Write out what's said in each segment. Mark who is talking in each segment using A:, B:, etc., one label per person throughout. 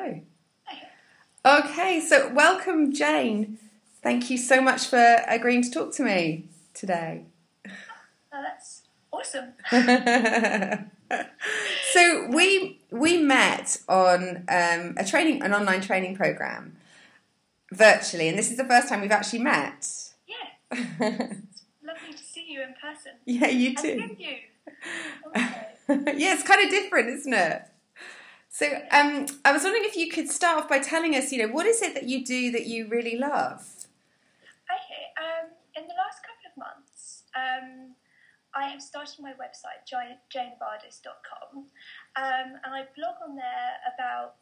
A: Hello. Okay, so welcome, Jane. Thank you so much for agreeing to talk to me today.
B: Oh, that's awesome.
A: So we met on an online training program virtually, and this is the first time we've actually met.
B: Yeah. It's lovely to see you in person.
A: Yeah, you too.
B: And hear you. Okay.
A: Yeah, it's kind of different, isn't it? So I was wondering if you could start off by telling us, what is it that you do that you really love?
B: Okay. In the last couple of months, I have started my website, janebardis.com, and I blog on there about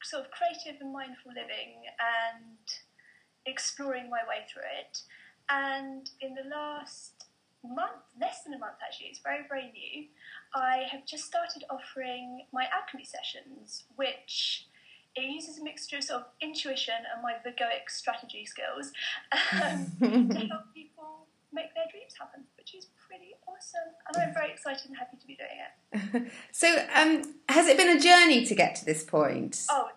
B: sort of creative and mindful living and exploring my way through it. And in the last month, less than a month actually, it's very, very new, I have just started offering my alchemy sessions, which it uses a mixture of sort of intuition and my Virgoic strategy skills to help people make their dreams happen, which is pretty awesome. And I'm very excited and happy to be doing it.
A: So has it been a journey to get to this point?
B: Oh,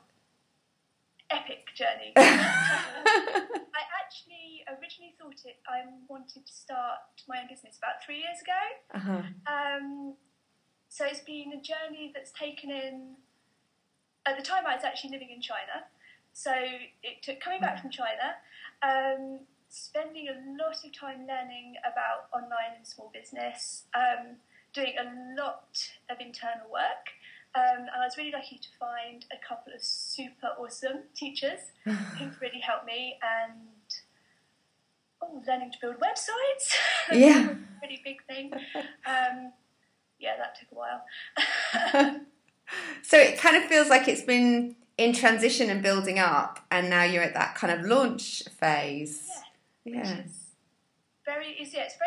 B: epic journey. I actually originally thought I wanted to start my own business about 3 years ago.
A: Uh-huh.
B: So it's been a journey that's taken in. At the time, I was actually living in China, so it took coming back from China, spending a lot of time learning about online and small business, doing a lot of internal work. And I was really lucky to find a couple of super awesome teachers who've really helped me, and learning to build websites.
A: Yeah.
B: Was a pretty big thing. Yeah, that took a while.
A: So it kind of feels like it's been in transition and building up, and now you're at that kind of launch phase.
B: Yeah. It's very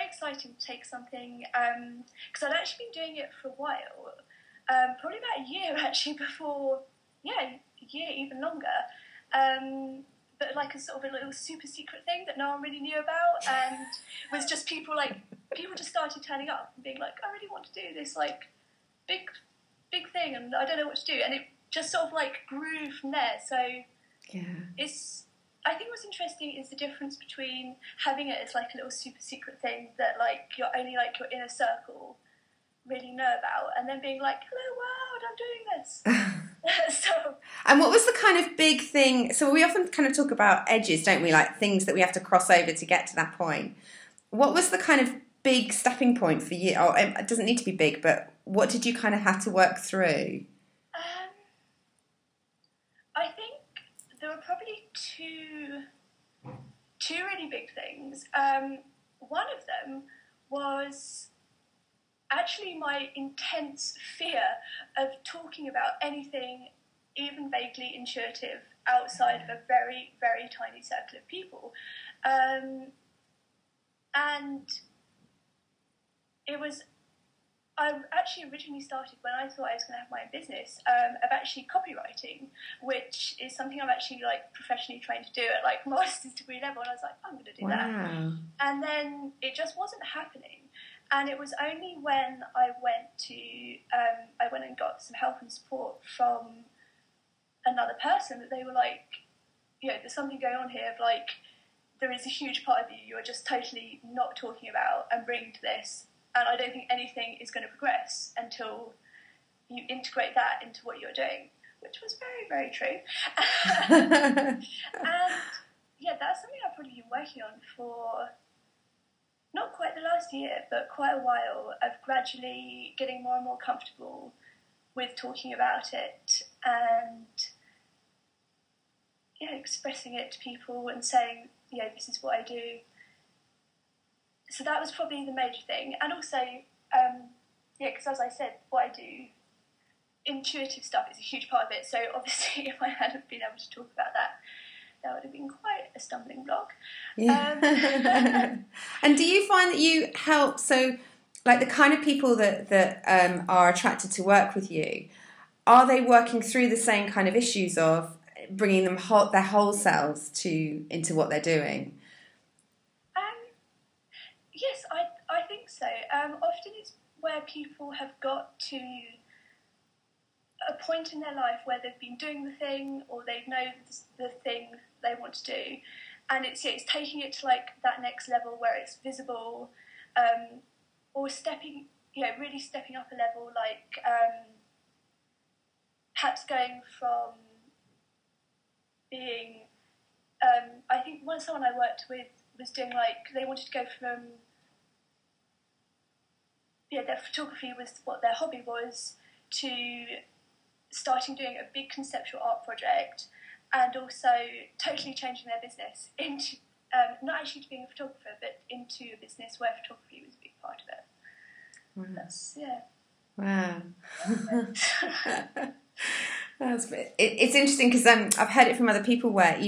B: exciting to take something, because I'd actually been doing it for a while. Probably about a year actually before, a year, even longer. But like a sort of a little super secret thing that no one really knew about, and was just people just started turning up and being like, I really want to do this like big thing, and I don't know what to do, and it just sort of like grew from there. So I think what's interesting is the difference between having it as like a little super secret thing that like you're only like your inner circle really know about, and then being like, hello world, I'm doing this.
A: And what was the kind of big thing? So we often kind of talk about edges, don't we? Like things that we have to cross over to get to that point. What was the kind of big stepping point for you? Or it doesn't need to be big, but what did you kind of have to work through?
B: I think there were probably two really big things. One of them was actually my intense fear of talking about anything even vaguely intuitive outside of a very, very tiny circle of people. And it was, I actually originally started when I thought I was going to have my own business, of actually copywriting, which is something I'm actually like professionally trained to do at like master's degree level, and I was like, I'm going to do that. And then it just wasn't happening. And it was only when I went and got some help and support from another person that they were like, there's something going on here of like, there is a huge part of you you're just totally not talking about and bringing to this. And I don't think anything is going to progress until you integrate that into what you're doing, which was very, very true. And that's something I've probably been working on for not quite the last year, but quite a while, of gradually getting more and more comfortable with talking about it and expressing it to people and saying, this is what I do. So that was probably the major thing. And also, because as I said, what I do, intuitive stuff is a huge part of it. So obviously, if I hadn't been able to talk about that, that would have been quite a stumbling block.
A: Yeah. And do you find that you help, so like the kind of people that are attracted to work with you, are they working through the same kind of issues of bringing them their whole selves into what they're doing?
B: Yes, I think so. Often it's where people have got to a point in their life where they've been doing the thing, or they know the thing they want to do, and it's taking it to like that next level where it's visible, or stepping, really stepping up a level, like perhaps going from being. I think someone I worked with was doing like, they wanted to go from, their photography was what their hobby was, to starting doing a big conceptual art project, and also totally changing their business into, not actually to being a photographer, but into a business where photography was a big part of it.
A: Wow. It's interesting because I've heard it from other people where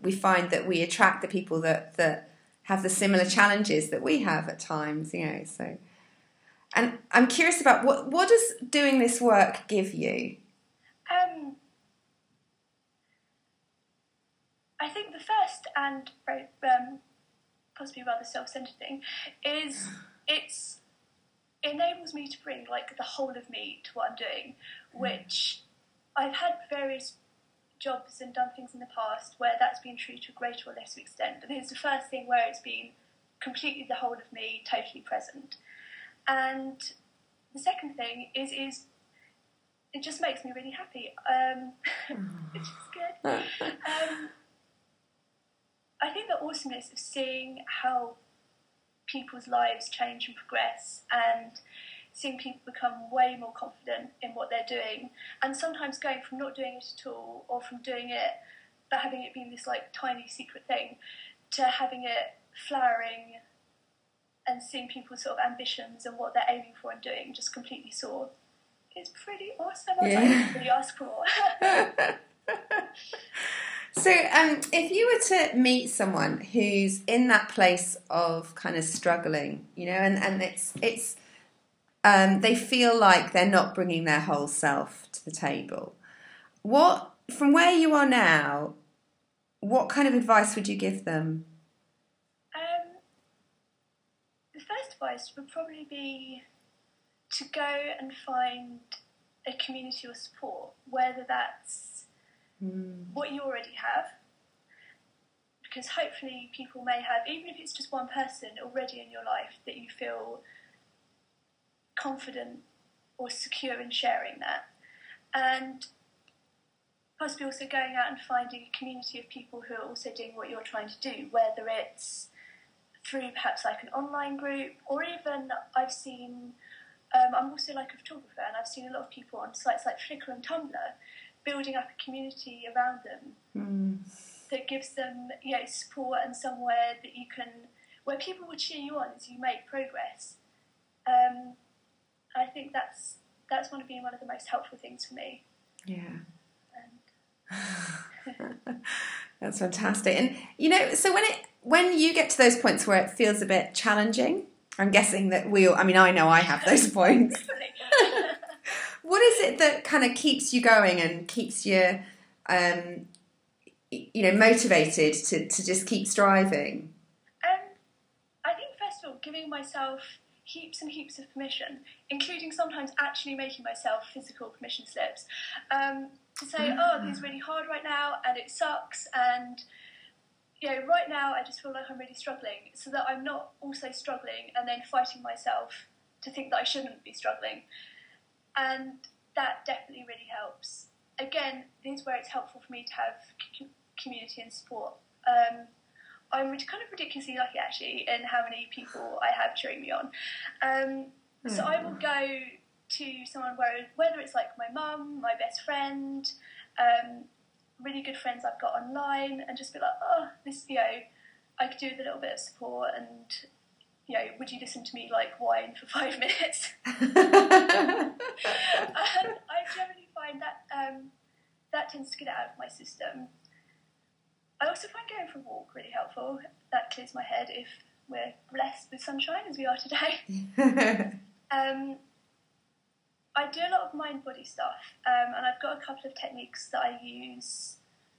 A: we find that we attract the people that have the similar challenges that we have at times. So, and I'm curious about what does doing this work give you?
B: I think the first and very possibly rather self-centered thing is it enables me to bring like the whole of me to what I'm doing, which I've had various jobs and done things in the past where that's been true to a greater or lesser extent, but this is the first thing where it's been completely the whole of me, totally present. And the second thing is it just makes me really happy, which is good. I think the awesomeness of seeing how people's lives change and progress, and seeing people become way more confident in what they're doing, and sometimes going from not doing it at all, or from doing it but having it been this like tiny secret thing, to having it flowering, and seeing people's sort of ambitions and what they're aiming for and doing just completely soar. It's pretty awesome. I was like, I really ask for more.
A: So, if you were to meet someone who's in that place of kind of struggling, and it's they feel like they're not bringing their whole self to the table, from where you are now, what kind of advice would you give them?
B: The first advice would probably be to go and find a community or support, whether that's what you already have, because hopefully people may have, even if it's just one person already in your life that you feel confident or secure in sharing that, and possibly also going out and finding a community of people who are also doing what you're trying to do, whether it's through perhaps like an online group, or even I've seen, I'm also like a photographer, and I've seen a lot of people on sites like Flickr and Tumblr building up a community around them that gives them support, and somewhere that you can, where people will cheer you on as you make progress. I think that's one of the most helpful things for me.
A: Yeah. That's fantastic. And so when you get to those points where it feels a bit challenging, I'm guessing that I know I have those points. What is it that kind of keeps you going and keeps you, motivated to just keep striving?
B: I think first of all, giving myself heaps and heaps of permission, including sometimes actually making myself physical permission slips, to say, this is really hard right now, and it sucks, and right now I just feel like I'm really struggling, so that I'm not also struggling and then fighting myself to think that I shouldn't be struggling. And that definitely really helps. Again, this is where it's helpful for me to have community and support. I'm kind of ridiculously lucky, actually, in how many people I have cheering me on. So I will go to someone whether it's like my mum, my best friend, really good friends I've got online, and just be like, this, I could do with a little bit of support, and would you listen to me like whine for 5 minutes? And I generally find that that tends to get it out of my system. I also find going for a walk really helpful. That clears my head if we're blessed with sunshine, as we are today. I do a lot of mind-body stuff, and I've got a couple of techniques that I use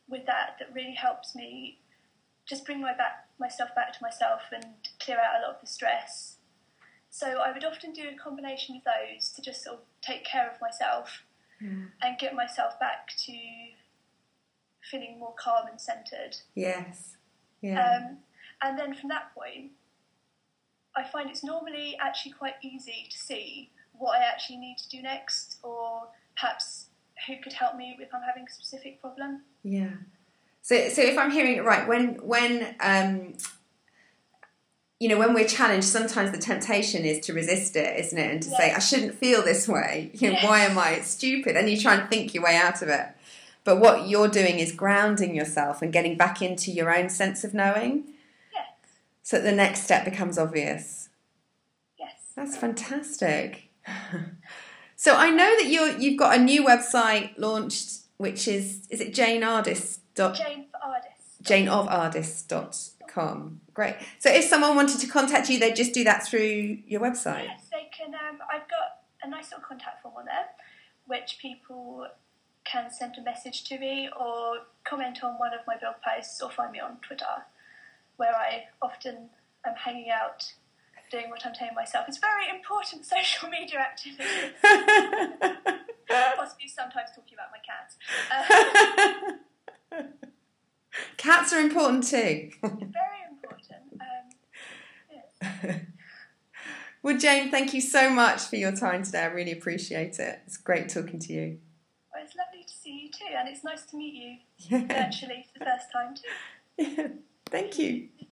B: with that really helps me just bring myself back to myself and clear out a lot of the stress. So I would often do a combination of those to just sort of take care of myself. and get myself back to feeling more calm and centered.
A: Yes. Yeah.
B: And then from that point, I find it's normally actually quite easy to see what I actually need to do next, or perhaps who could help me if I'm having a specific problem.
A: Yeah. So if I'm hearing it right, when when we're challenged, sometimes the temptation is to resist it, isn't it? And to say, I shouldn't feel this way. Why am I stupid? And you try and think your way out of it. But what you're doing is grounding yourself and getting back into your own sense of knowing.
B: Yes.
A: So that the next step becomes obvious.
B: Yes.
A: That's fantastic. So I know that you've got a new website launched, which is it janeofardis.com. Great. So if someone wanted to contact you, they'd just do that through your website?
B: Yes, they can. I've got a nice little contact form on there, which people can send a message to me or comment on one of my blog posts or find me on Twitter, where I often am hanging out doing what I'm telling myself. It's very important social media activity. Possibly sometimes talking about my cats.
A: Cats are important too.
B: Very important. Yes.
A: Well, Jane, thank you so much for your time today. I really appreciate it. It's great talking to you.
B: Well, it's lovely to see you too, and it's nice to meet you virtually for the first time too.
A: Yeah. Thank you.